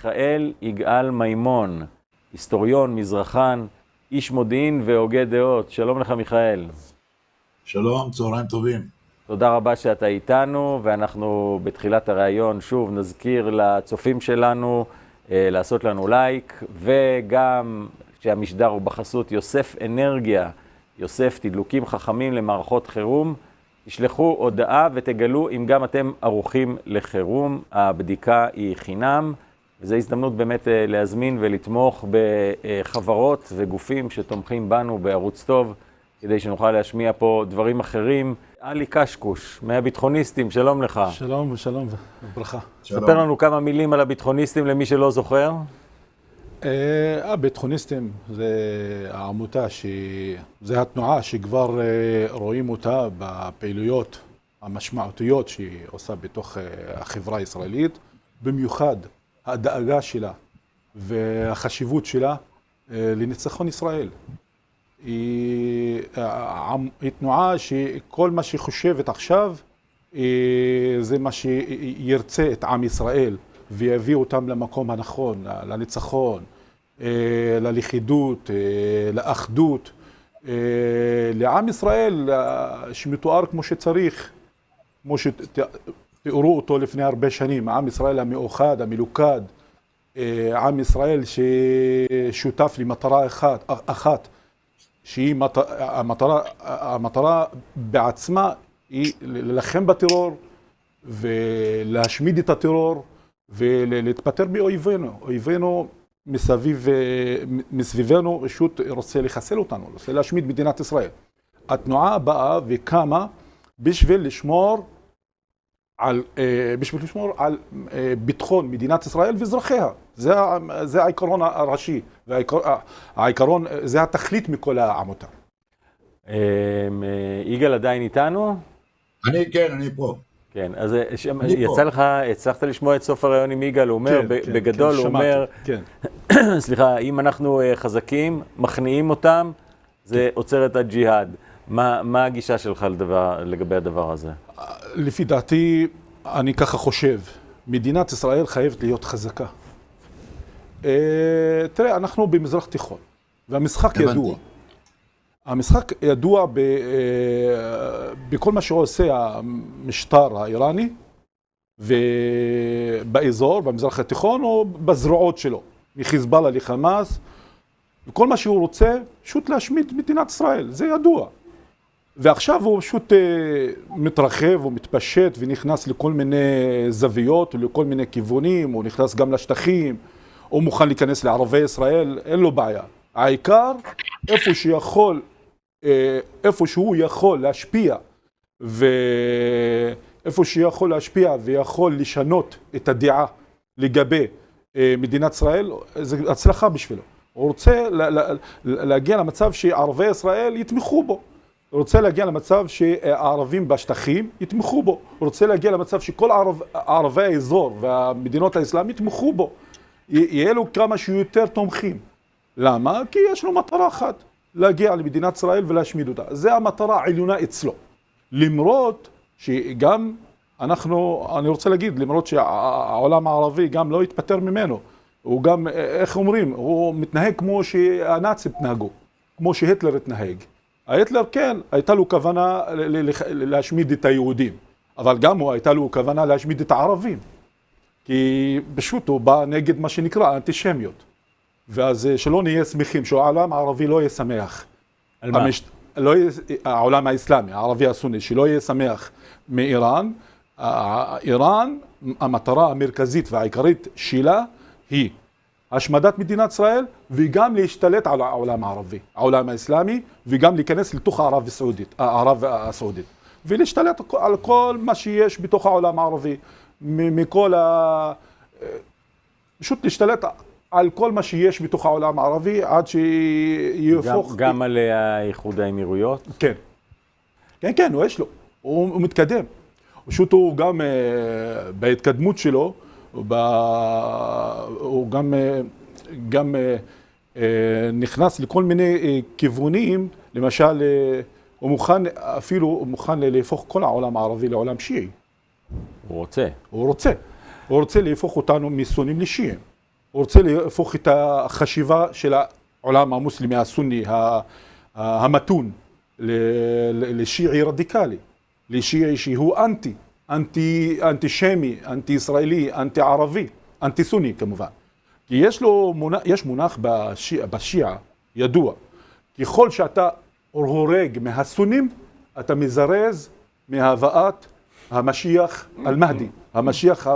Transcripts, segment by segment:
מיכאל יגאל מימון, היסטוריון, מזרחן, איש מודיעין והוגה דעות. שלום לך מיכאל. שלום, צהריים טובים. תודה רבה שאתה איתנו, ואנחנו בתחילת הראיון שוב נזכיר לצופים שלנו לעשות לנו לייק, וגם שהמשדר הוא בחסות יוסף אנרגיה, יוסף תדלוקים חכמים למערכות חירום. תשלחו הודעה ותגלו אם גם אתם ערוכים לחירום. הבדיקה היא חינם, וזו הזדמנות באמת להזמין ולתמוך בחברות וגופים שתומכים בנו בערוץ טוב, כדי שנוכל להשמיע פה דברים אחרים. אלי קשקוש, מהביטחוניסטים, שלום לך. שלום ושלום וברכה. ספר לנו כמה מילים על הביטחוניסטים למי שלא זוכר. הביטחוניסטים זה העמותה, זה התנועה שכבר רואים אותה בפעילויות המשמעותיות שהיא עושה בתוך החברה הישראלית, במיוחד הדאגה שלה והחשיבות שלה לניצחון ישראל. היא תנועה שכל מה שהיא חושבת עכשיו זה מה שירצה את עם ישראל ויביא אותם למקום הנכון, לניצחון, ללכידות, לאחדות, לעם ישראל שמתואר כמו שצריך, כמו שתיארו אותו לפני הרבה שנים, עם ישראל המאוחד, המלוכד, עם ישראל ששותף למטרה אחת, שהיא המטרה בעצמה היא להילחם בטרור ולהשמיד את הטרור ולהתפטר מאויבינו. אויבינו מסביבנו פשוט רוצה לחסל אותנו, רוצה להשמיד מדינת ישראל. התנועה באה וקמה בשביל לשמור על ביטחון מדינת ישראל ואזרחיה. זה העיקרון הראשי, והעיקרון, זה התכלית מכל העמותה. יגאל עדיין איתנו? אני פה. כן, אז הצלחת לשמוע את סוף הרעיון עם יגאל, הוא אומר, בגדול הוא אומר, סליחה, אם אנחנו חזקים, מכניעים אותם, זה עוצר את הג'יהאד. מה הגישה שלך לגבי הדבר הזה? לפי דעתי, אני ככה חושב, מדינת ישראל חייבת להיות חזקה. תראה, אנחנו במזרח תיכון, והמשחק ידוע. המשחק ידוע בכל מה שעושה המשטר האיראני, ובאזור, במזרח התיכון, או בזרועות שלו, מחיזבאללה לחמאס, וכל מה שהוא רוצה, פשוט להשמיד מדינת ישראל, זה ידוע. ועכשיו הוא פשוט מתרחב ומתפשט ונכנס לכל מיני זוויות ולכל מיני כיוונים, הוא נכנס גם לשטחים, הוא מוכן להיכנס לערבי ישראל, אין לו בעיה. העיקר, איפה שהוא יכול להשפיע, ואיפה שיכול להשפיע ויכול לשנות את הדעה לגבי מדינת ישראל, זה הצלחה בשבילו. הוא רוצה להגיע למצב שערבי ישראל יתמכו בו. הוא רוצה להגיע למצב שהערבים בשטחים יתמכו בו. הוא רוצה להגיע למצב שכל ערבי האזור והמדינות האסלאם יתמכו בו. יהיה לו כמה שיותר תומכים. למה? כי יש לו מטרה אחת, להגיע למדינת ישראל ולהשמיד אותה. זה המטרה העליונה אצלו. למרות שגם אני רוצה להגיד, למרות שהעולם הערבי גם לא יתפטר ממנו. הוא גם, איך אומרים, הוא מתנהג כמו שהנאצים התנהגו, כמו שהיטלר התנהג. היטלר כן, הייתה לו כוונה להשמיד את היהודים, אבל גם הייתה לו כוונה להשמיד את הערבים. כי פשוט הוא בא נגד מה שנקרא אנטישמיות. ואז שלא נהיה שמחים, שהעולם הערבי לא יהיה שמח. על מה? העולם האסלאמי, הערבי הסוני, שלא יהיה שמח מאיראן. איראן, המטרה המרכזית והעיקרית שלה היא השמדת מדינת ישראל, וגם להשתלט על העולם הערבי, העולם האסלאמי, וגם להיכנס לתוך ערב הסעודית. ולהשתלט על כל מה שיש בתוך העולם הערבי, פשוט להשתלט על כל מה שיש בתוך העולם הערבי, עד שיהפוך... גם על האיחוד האמירויות? כן. כן, יש לו. הוא מתקדם. פשוט הוא גם בהתקדמות שלו, הוא גם נכנס לכל מיני כיוונים, למשל, הוא מוכן להפוך כל העולם הערבי לעולם שיעי. הוא רוצה. הוא רוצה להפוך אותנו מסונים לשיעים. הוא רוצה להפוך את החשיבה של העולם המוסלמי הסוני המתון לשיעי רדיקלי, לשיעי שהוא אנטי שמי, אנטי ישראלי, אנטי ערבי, אנטי סוני כמובן. כי יש מונח בשיעה ידוע, ככל שאתה הורג מהסונים, אתה מזרז מהבאת המשיח אל-מהדי, המשיח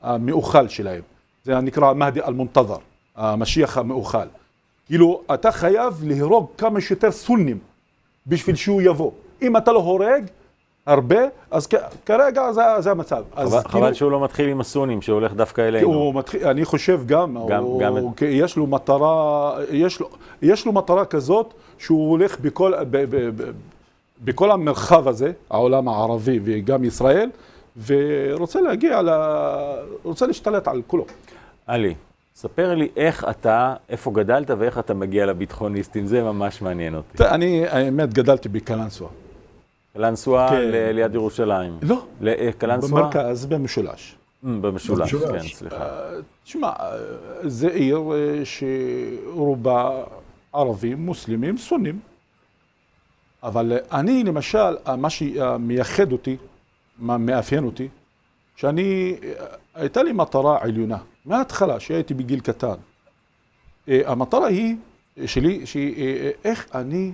המאוכל שלהם. זה נקרא המהדי אל-מונתזר, המשיח המאוכל. כאילו, אתה חייב להרוג כמה שיותר סונים בשביל שהוא יבוא. אם אתה לא הורג הרבה, אז כרגע זה המצב. חבל שהוא לא מתחיל עם הסונים, שהוא הולך דווקא אלינו. אני חושב גם, יש לו מטרה כזאת, שהוא הולך בכל המרחב הזה, העולם הערבי וגם ישראל, ורוצה רוצה להשתלט על כולו. עלי, ספר לי איפה גדלת ואיך אתה מגיע לביטחוניסטים, זה ממש מעניין אותי. אני, האמת, גדלתי בקלנסווה. קלנסווה ליד ירושלים? לא, קלנסווה? במרכז, במשולש. במשולש, כן, סליחה. תשמע, זה עיר שרובה ערבים, מוסלמים, סונים. אבל אני, למשל, מה שמייחד אותי, מה מאפיין אותי, הייתה לי מטרה עליונה, מההתחלה, שהייתי בגיל קטן. המטרה שלי, איך אני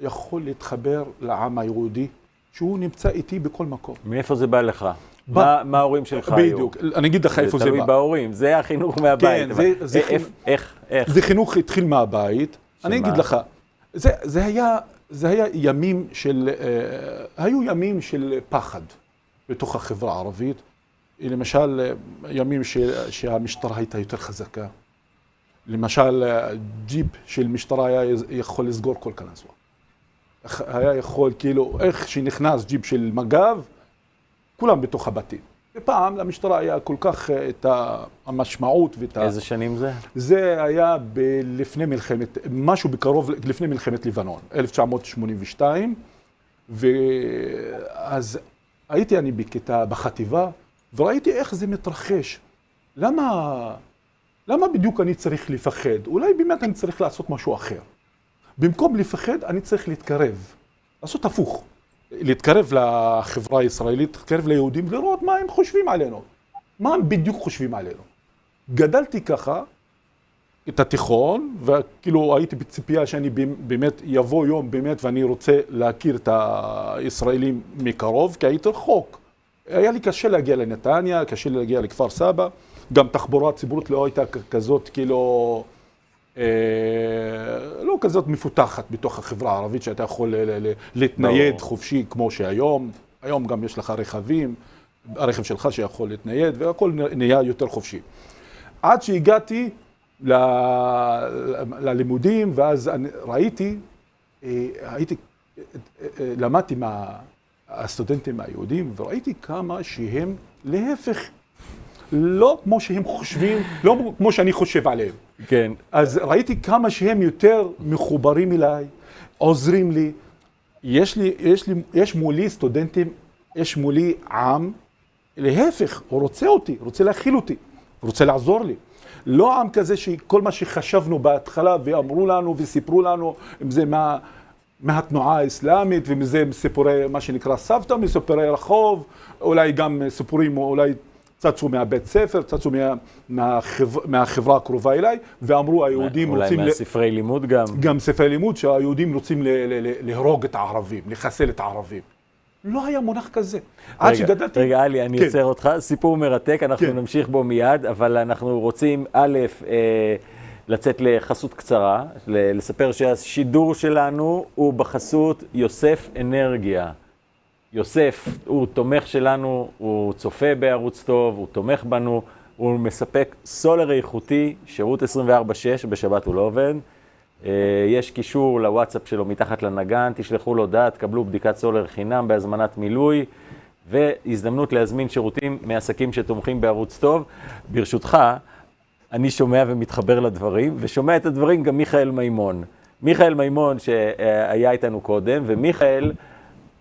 יכול להתחבר לעם היהודי, שהוא נמצא איתי בכל מקום. מאיפה זה בא לך? מה ההורים שלך היו? בדיוק, אני אגיד לך איפה זה בא. תלוי בהורים, זה החינוך מהבית. כן, איך? זה חינוך התחיל מהבית. אני אגיד לך, זה היה היו ימים של פחד בתוך החברה הערבית. למשל, ימים שהמשטרה הייתה יותר חזקה. למשל, ג'יפ של משטרה היה יכול לסגור כל קלנסווה. היה יכול, כאילו, איך שנכנס ג'יפ של מג"ב, כולם בתוך הבתים. ופעם למשטרה היה כל כך את המשמעות איזה שנים זה? זה היה משהו בקרוב לפני מלחמת לבנון, 1982, ואז הייתי אני בחטיבה, וראיתי איך זה מתרחש. למה בדיוק אני צריך לפחד? אולי באמת אני צריך לעשות משהו אחר. במקום לפחד, אני צריך להתקרב. לעשות הפוך. להתקרב לחברה הישראלית, להתקרב ליהודים, לראות מה הם חושבים עלינו. מה הם בדיוק חושבים עלינו. גדלתי ככה, את התיכון, וכאילו הייתי בציפייה שאני באמת יבוא יום באמת, ואני רוצה להכיר את הישראלים מקרוב, כי הייתי רחוק. היה לי קשה להגיע לנתניה, קשה להגיע לכפר סבא, גם תחבורה ציבורית לא הייתה כזאת, כאילו, לא כזאת מפותחת בתוך החברה הערבית, שאתה יכול להתנייד חופשי כמו שהיום. היום גם יש לך רכבים, הרכב שלך שיכול להתנייד, והכל נהיה יותר חופשי. עד שהגעתי ללימודים, ואז למדתי מהסטודנטים היהודים, וראיתי כמה שהם להפך, לא כמו שהם חושבים, לא כמו שאני חושב עליהם. כן. אז ראיתי כמה שהם יותר מחוברים אליי, עוזרים לי. יש מולי סטודנטים, יש מולי עם, להפך, הוא רוצה אותי, רוצה להכיל אותי, רוצה לעזור לי. לא עם כזה שכל מה שחשבנו בהתחלה ואמרו לנו וסיפרו לנו, אם זה מהתנועה האסלאמית ומזה סיפורי, מה שנקרא סבתא, מסיפורי רחוב, אולי גם סיפורים, אולי צצו מהבית ספר, צצו מהחברה הקרובה אליי, ואמרו היהודים רוצים... אולי מהספרי לימוד גם. גם ספרי לימוד שהיהודים רוצים להרוג את הערבים, לחסל את הערבים. לא היה מונח כזה. רגע, עלי, אני עוצר אותך. סיפור מרתק, אנחנו נמשיך בו מיד, אבל אנחנו רוצים, לצאת לחסות קצרה, לספר שהשידור שלנו הוא בחסות יוסף אנרגיה. יוסף הוא תומך שלנו, הוא צופה בערוץ טוב, הוא תומך בנו, הוא מספק סולר איכותי, שירות 24/6, בשבת הוא לא עובד. יש קישור לוואטסאפ שלו מתחת לנגן, תשלחו לו דעת, תקבלו בדיקת סולר חינם בהזמנת מילוי, והזדמנות להזמין שירותים מעסקים שתומכים בערוץ טוב. ברשותך, אני שומע ומתחבר לדברים, ושומע את הדברים גם מיכאל מימון. מיכאל מימון שהיה איתנו קודם, ומיכאל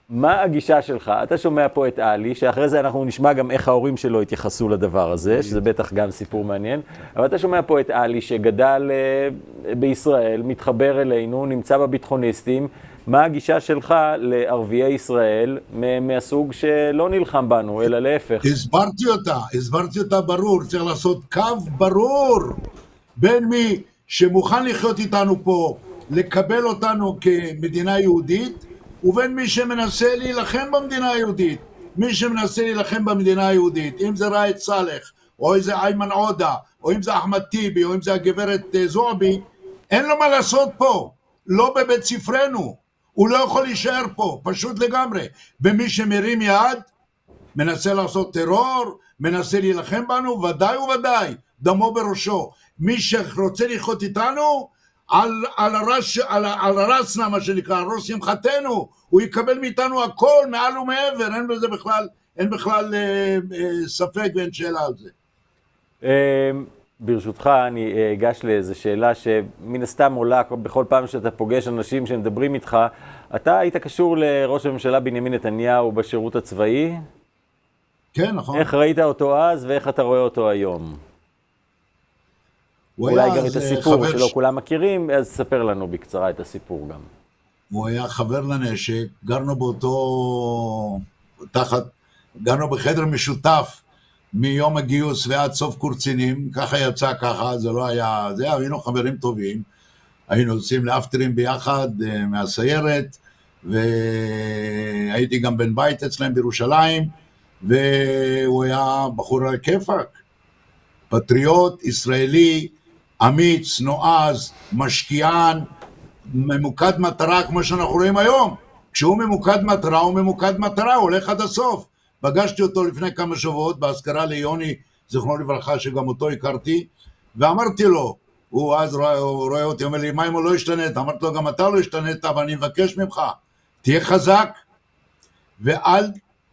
מה הגישה שלך? אתה שומע פה את אלי, שאחרי זה אנחנו נשמע גם איך ההורים שלו התייחסו לדבר הזה, שזה בטח גם סיפור מעניין, אבל אתה שומע פה את אלי שגדל בישראל, מתחבר אלינו, נמצא בביטחוניסטים, מה הגישה שלך לערביי ישראל מהסוג שלא נלחם בנו, אלא להפך? הסברתי אותה ברור, צריך לעשות קו ברור בין מי שמוכן לחיות איתנו פה, לקבל אותנו כמדינה יהודית, ובין מי שמנסה להילחם במדינה היהודית. מי שמנסה להילחם במדינה היהודית, אם זה ראאד סלאח, או אם זה איימן עודה, או אם זה אחמד טיבי, או אם זה הגברת זועבי, אין לו מה לעשות פה, לא בבית ספרנו, הוא לא יכול להישאר פה, פשוט לגמרי. ומי שמרים יד, מנסה לעשות טרור, מנסה להילחם בנו, ודאי וודאי, דמו בראשו. מי שרוצה לחיות איתנו, על הרסנה, מה שנקרא, על ראש שמחתנו, הוא יקבל מאיתנו הכל, מעל ומעבר, אין בכלל ספק ואין שאלה על זה. ברשותך, אני אגש לאיזו שאלה שמן הסתם עולה בכל פעם שאתה פוגש אנשים שמדברים איתך. אתה היית קשור לראש הממשלה בנימין נתניהו בשירות הצבאי? כן, נכון. איך ראית אותו אז ואיך אתה רואה אותו היום? אולי גם את הסיפור שלא כולם מכירים, אז ספר לנו בקצרה את הסיפור גם. הוא היה חבר לנשק, גרנו בחדר משותף מיום הגיוס ועד סוף קורצינים, ככה יצא ככה, זה לא היה, היינו חברים טובים, היינו יוצאים לאפטרים ביחד מהסיירת, והייתי גם בן בית אצלם בירושלים, והוא היה בחור על כיפק, פטריוט, ישראלי, אמיץ, נועז, משקיען, ממוקד מטרה כמו שאנחנו רואים היום. כשהוא ממוקד מטרה, הוא ממוקד מטרה, הוא הולך עד הסוף. פגשתי אותו לפני כמה שבועות בהזכרה ליוני, זכרונו לברכה, שגם אותו הכרתי, ואמרתי לו, הוא אז רואה אותי, אומר לי, מה אם הוא לא השתנית? אמרתי לו, גם אתה לא השתנית, אבל אני מבקש ממך, תהיה חזק, ואל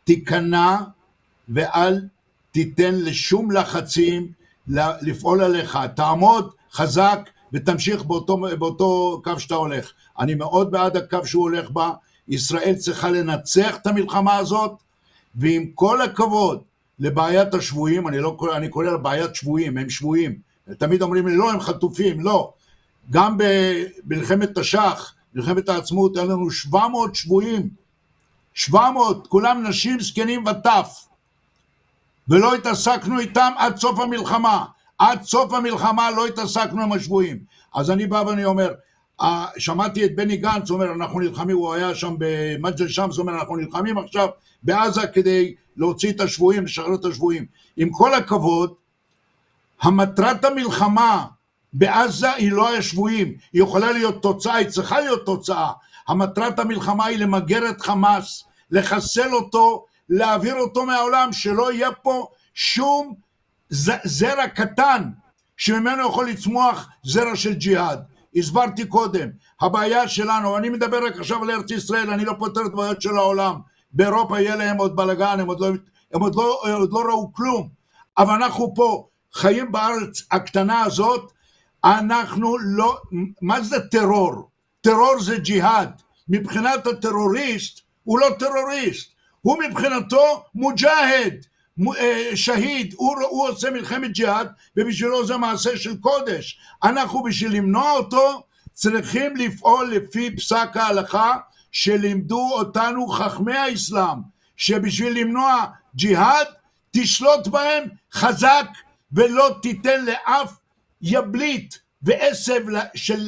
תיכנע, ואל תיתן לשום לחצים לפעול עליך, תעמוד חזק ותמשיך באותו קו שאתה הולך. אני מאוד בעד הקו שהוא הולך בה, ישראל צריכה לנצח את המלחמה הזאת, ועם כל הכבוד לבעיית השבויים, אני קורא לה בעיית שבויים, הם שבויים, תמיד אומרים לי, לא, הם חטופים, לא. גם במלחמת תש"ח, מלחמת העצמאות, היה לנו 700 שבויים, 700, כולם נשים, זקנים וטף, ולא התעסקנו איתם עד סוף המלחמה. עד סוף המלחמה לא התעסקנו עם השבויים. אז אני בא ואני אומר, שמעתי את בני גנץ, אומר, אנחנו נלחמים, הוא היה שם במג'דל שמס, אומר, אנחנו נלחמים עכשיו בעזה כדי להוציא את השבויים, לשחרר את השבויים. עם כל הכבוד, המטרת המלחמה בעזה היא לא השבויים, היא יכולה להיות תוצאה, היא צריכה להיות תוצאה. המטרת המלחמה היא למגר את חמאס, לחסל אותו, להעביר אותו מהעולם, שלא יהיה פה שום זרע קטן שממנו יכול לצמוח זרע של ג'יהאד. הסברתי קודם, הבעיה שלנו, אני מדבר רק עכשיו על ארץ ישראל, אני לא פותר את הבעיות של העולם, באירופה יהיה להם עוד בלגן, הם עוד לא ראו כלום, אבל אנחנו פה חיים בארץ הקטנה הזאת, אנחנו לא, מה זה טרור? טרור זה ג'יהאד. מבחינת הטרוריסט, הוא לא טרוריסט, הוא מבחינתו מוג'הד, שהיד, הוא עושה מלחמת ג'יהאד, ובשבילו זה מעשה של קודש. אנחנו בשביל למנוע אותו, צריכים לפעול לפי פסק ההלכה, שלימדו אותנו חכמי האסלאם, שבשביל למנוע ג'יהאד, תשלוט בהם חזק, ולא תיתן לאף יבליט ועשב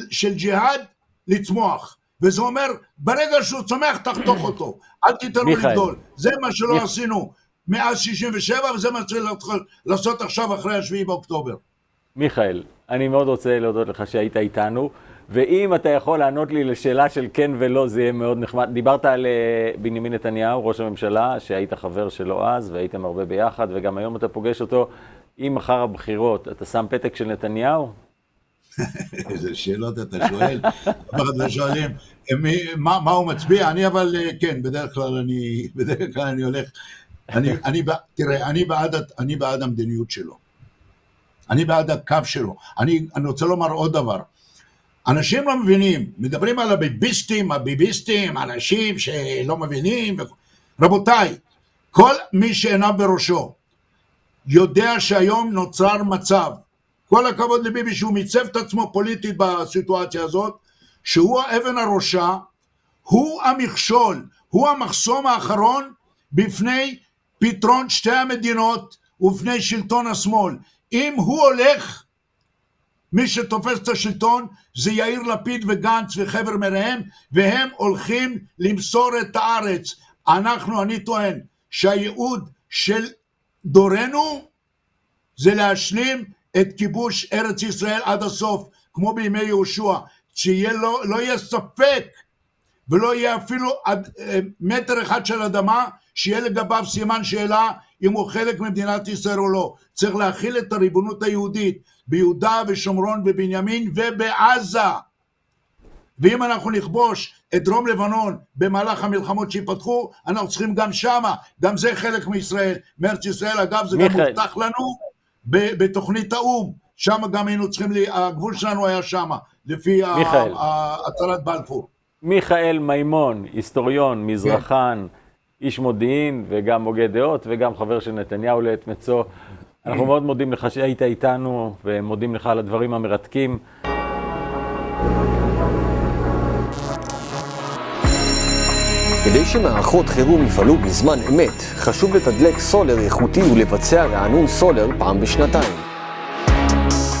של ג'יהאד לצמוח. וזה אומר, ברגע שהוא צומח, תחתוך אותו. אל תיתן לו לגדול. זה מה שלא עשינו מאז 67, וזה מה שצריך לעשות עכשיו אחרי השביעי באוקטובר. מיכאל, אני מאוד רוצה להודות לך שהיית איתנו, ואם אתה יכול לענות לי לשאלה של כן ולא, זה יהיה מאוד נחמד. דיברת על בנימין נתניהו, ראש הממשלה, שהיית חבר שלו אז, והייתם הרבה ביחד, וגם היום אתה פוגש אותו. אם אחר הבחירות, אתה שם פתק של נתניהו? איזה שאלות אתה שואל, אנחנו שואלים, מה הוא מצביע? אני אבל, כן, בדרך כלל אני הולך, תראה, אני בעד המדיניות שלו, אני בעד הקו שלו, אני רוצה לומר עוד דבר, אנשים לא מבינים, מדברים על הביביסטים, אנשים שלא מבינים. רבותיי, כל מי שעיניו בראשו יודע שהיום נוצר מצב, כל הכבוד לביבי שהוא מיצב את עצמו פוליטית בסיטואציה הזאת, שהוא האבן הראשה, הוא המכשול, הוא המחסום האחרון בפני פתרון שתי המדינות ובפני שלטון השמאל. אם הוא הולך, מי שתופס את השלטון זה יאיר לפיד וגנץ וחבר מרעיהם, והם הולכים למסור את הארץ. אני טוען שהייעוד של דורנו זה להשלים את כיבוש ארץ ישראל עד הסוף, כמו בימי יהושע, לא יהיה ספק ולא יהיה אפילו מטר אחד של אדמה שיהיה לגביו סימן שאלה אם הוא חלק ממדינת ישראל או לא. צריך להכיל את הריבונות היהודית ביהודה ושומרון ובנימין ובעזה. ואם אנחנו נכבוש את דרום לבנון במהלך המלחמות שיפתחו, אנחנו צריכים גם שמה, גם זה חלק מישראל, מארץ ישראל. אגב, זה גם מובטח לנו בתוכנית האום, שמה גם היינו צריכים, הגבול שלנו היה שמה, לפי הצהרת בלפור. מיכאל מימון, היסטוריון, מזרחן, איש מודיעין וגם הוגה דעות וגם חבר של נתניהו לעת מצוא. אנחנו מאוד מודים לך שהיית איתנו ומודים לך על הדברים המרתקים. כדי שמערכות חירום יפעלו בזמן אמת, חשוב לתדלק סולר איכותי ולבצע רענון סולר פעם בשנתיים.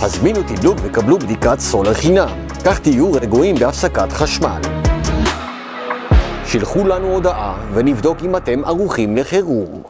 הזמינו תדלוק וקבלו בדיקת סולר חינם, כך תהיו רגועים בהפסקת חשמל. שלחו לנו הודעה ונבדוק אם אתם ערוכים לחירום.